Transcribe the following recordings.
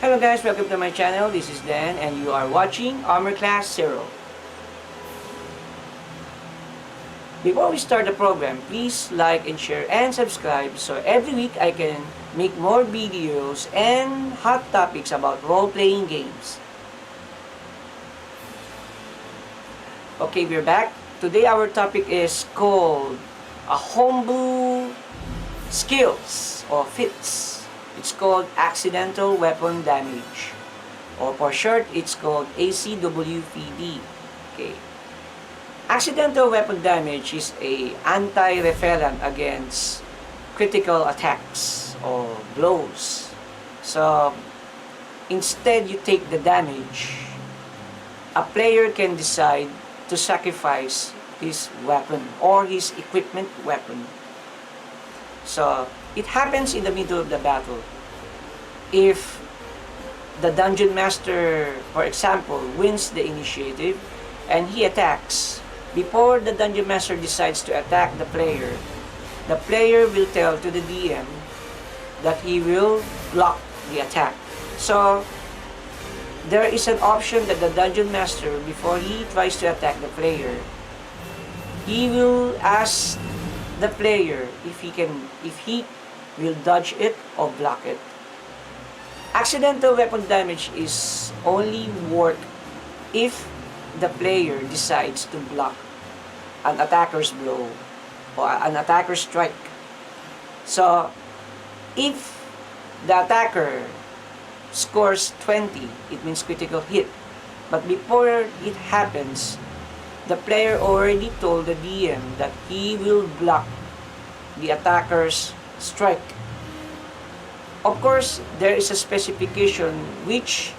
Hello guys, welcome to my channel. This is Dan and you are watching Armor Class 0. Before we start the program, please like and share and subscribe so every week I can make more videos and hot topics about role-playing games. Okay, we're back. Today our topic is called a homebrew skills or fits. It's called accidental weapon damage, or for short it's called ACWPD. Okay. Accidental weapon damage is a anti-repellent against critical attacks or blows. So instead you take the damage, a player can decide to sacrifice his weapon or his equipment weapon. So it happens in the middle of the battle. If the dungeon master, for example, wins the initiative and he attacks, before the dungeon master decides to attack the player will tell to the DM that he will block the attack. So there is an option that the dungeon master, before he tries to attack the player, he will ask the player if he will dodge it or block it. Accidental weapon damage is only work if the player decides to block an attacker's blow or an attacker's strike. So if the attacker scores 20, it means critical hit. But before it happens, the player already told the DM that he will block the attacker's strike. Of course, there is a specification which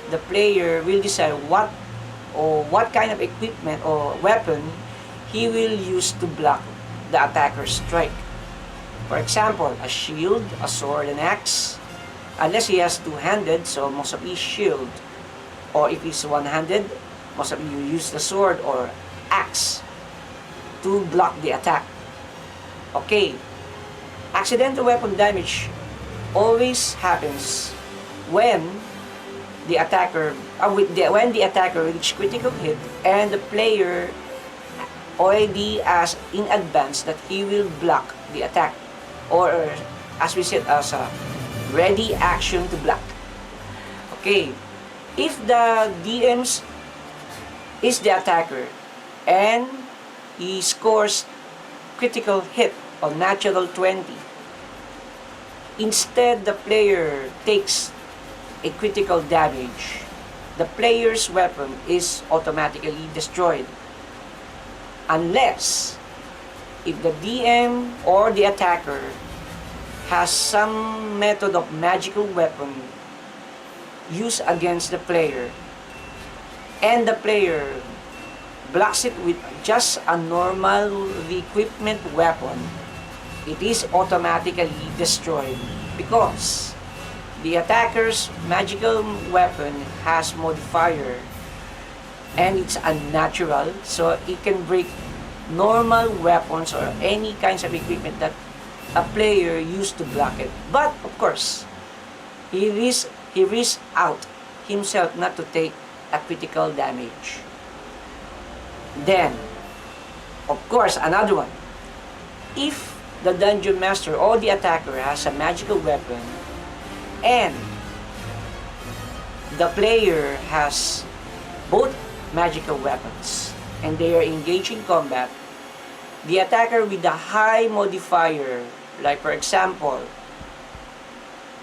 the player will decide what kind of equipment or weapon he will use to block the attacker's strike. For example, a shield, a sword, an axe. Unless he has two-handed, so most of his shield. Or if he's one-handed, most of you use the sword or axe to block the attack. Okay, accidental weapon damage always happens when the attacker reaches critical hit and the player already asked in advance that he will block the attack, or as we said, as a ready action to block. Okay, if the DMs is the attacker and he scores critical hit on natural 20, instead the player takes a critical damage, the player's weapon is automatically destroyed, unless if the DM or the attacker has some method of magical weapon used against the player and the player blocks it with just a normal equipment weapon, it is automatically destroyed because the attacker's magical weapon has modifier and it's unnatural, so it can break normal weapons or any kinds of equipment that a player used to block it. But of course, he risks out himself not to take a critical damage. Then, of course, another one. If the dungeon master or the attacker has a magical weapon and the player has both magical weapons and they are engaged in combat, the attacker with the high modifier, like for example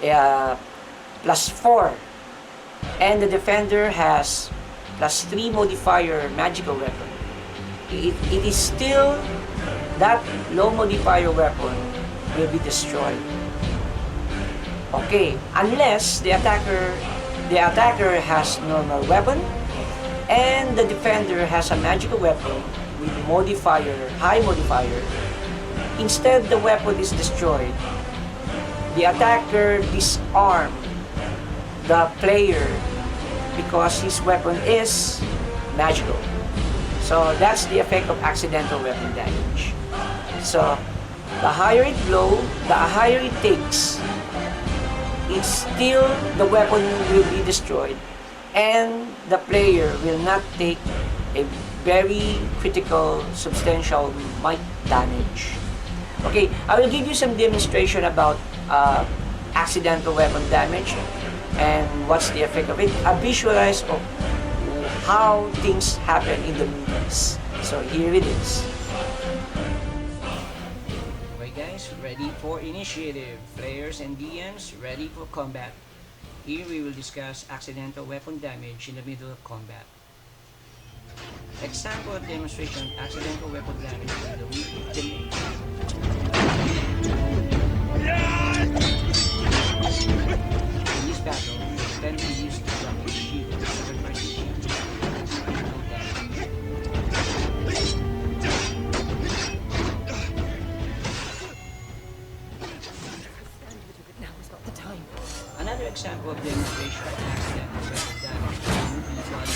+4, and the defender has +3 modifier magical weapon, it is still that low modifier weapon will be destroyed. Okay, unless the attacker has normal weapon and the defender has a magical weapon with high modifier. Instead, the weapon is destroyed. The attacker disarms the player because his weapon is magical. So that's the effect of accidental weapon damage. So the higher it blows, the higher it takes it's still the weapon will be destroyed and the player will not take a very critical substantial might damage. Okay, I will give you some demonstration about accidental weapon damage and what's the effect of it. A visualize of how things happen in the movies. So here it is. Okay guys, ready for initiative. Players and DMs ready for combat. Here we will discuss accidental weapon damage in the middle of combat. Example of demonstration of accidental weapon damage in the movie. In this battle, the enemy used to block his shield and sacrifice his shield. No damage. Another example of demonstration of accidental weapon damage in the movie was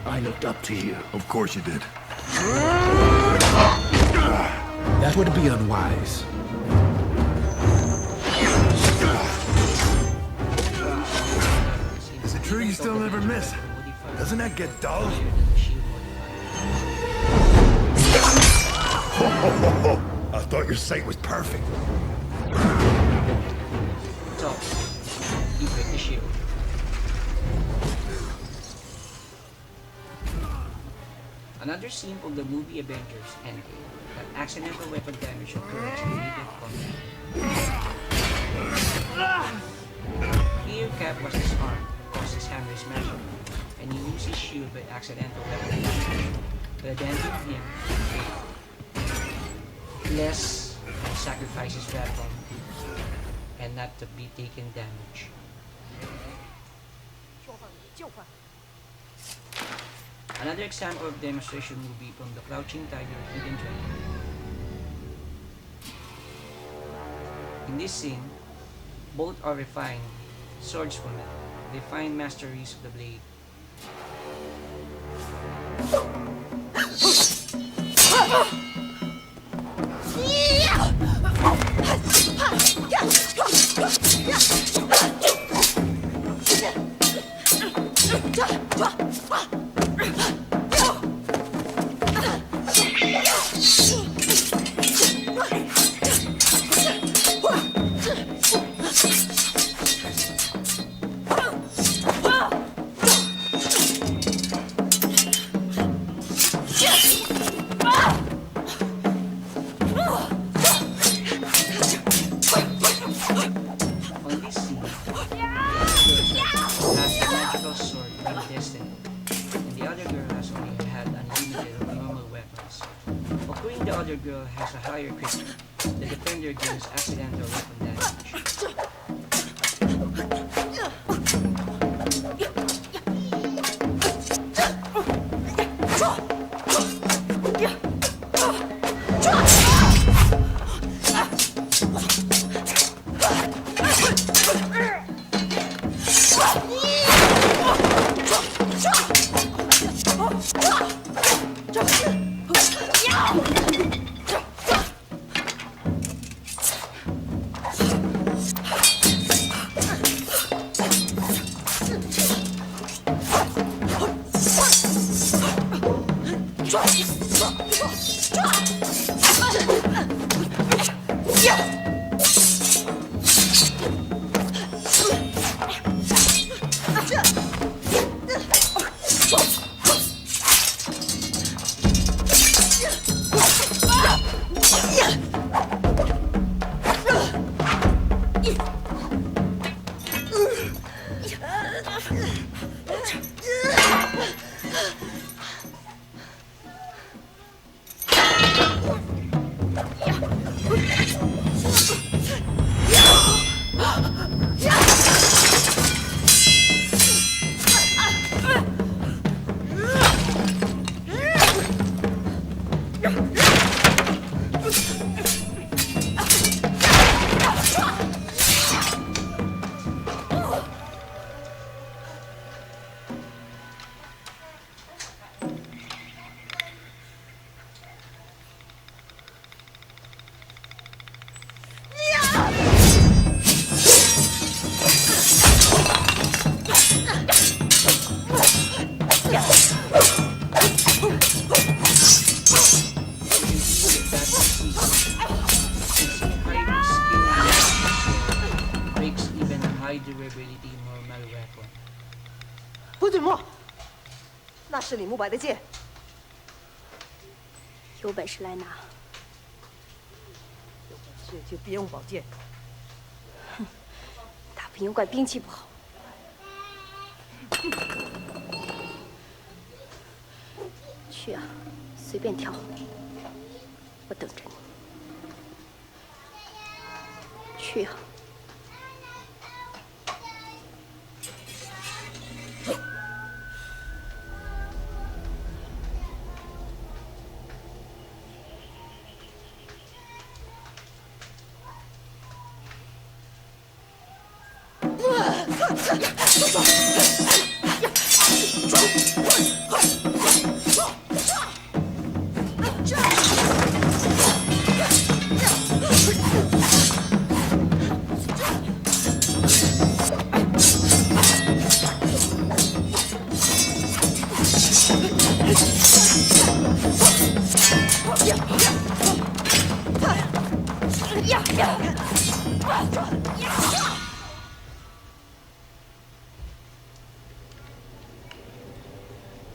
I looked up to you. Of course you did. That would be unwise. Is it true you still never miss? Doesn't that get dull? I thought your sight was perfect. so, equip the shield. Another scene of the movie Avengers Endgame, that accidental weapon damage occurs in mid-combat. Here Cap was disarmed, caused his hammer smashing, and he used his shield by accidental weapon damage, preventing him less sacrifice his weapon and not to be taken damage. Another example of demonstration will be from the Crouching Tiger, Hidden Dragon. In this scene, both are refined swordswomen, refined masteries of the blade. On this scene, has a magical sword named Destiny, and the other girl has only had unlimited of normal weapons. Occurring the other girl has a higher crit, the defender gains accidental weapon damage. 是李慕白的剑。有本事来拿！有本事就别用宝剑。打不赢怪兵器不好。去啊，随便挑，我等着你。去啊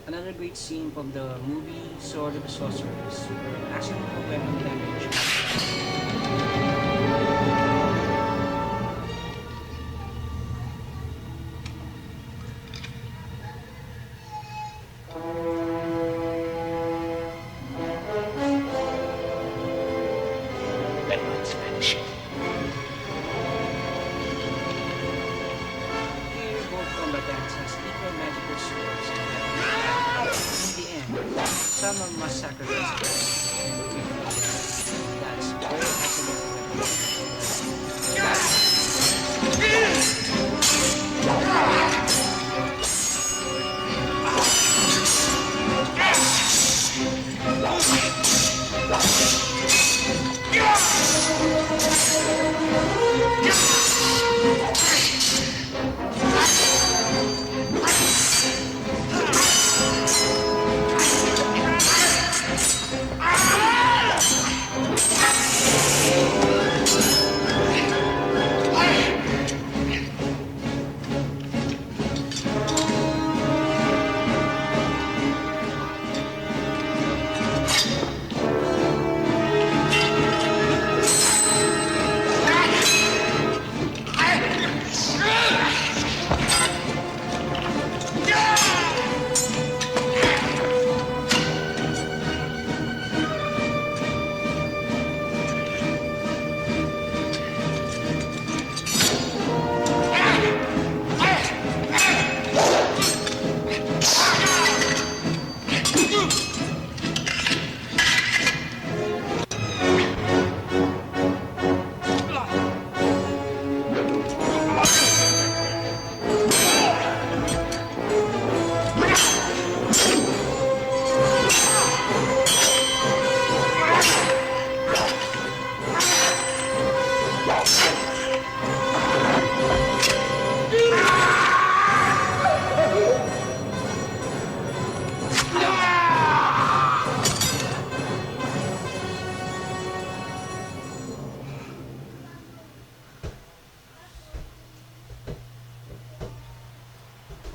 ！Another great scene from the movie Sword of the Sorceress, where accidental weapon damage. Here, both combatants has equal magical swords and weapons. In the end, someone must sacrifice them. That's very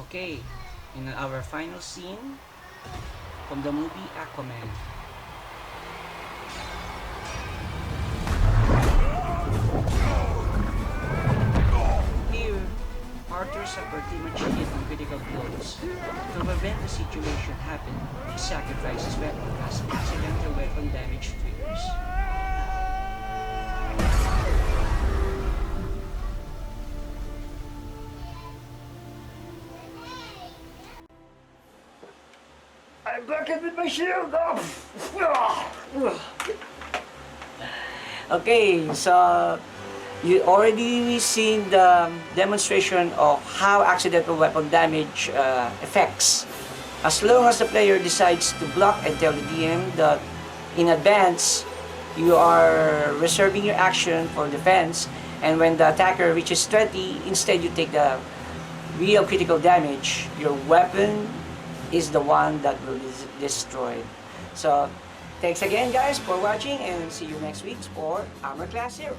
Okay, in our final scene from the movie Aquaman. Here, Arthur suffered premature hit and critical blows. To prevent the situation happening, he sacrificed his weapon as accidental weapon damage triggers. I'm back with my shield! Okay, so you already seen the demonstration of how accidental weapon damage affects. As long as the player decides to block and tell the DM that in advance you are reserving your action for defense, and when the attacker reaches 20, instead you take the real critical damage, your weapon is the one that will be destroyed. So, thanks again guys for watching and see you next week for Armor Class 0.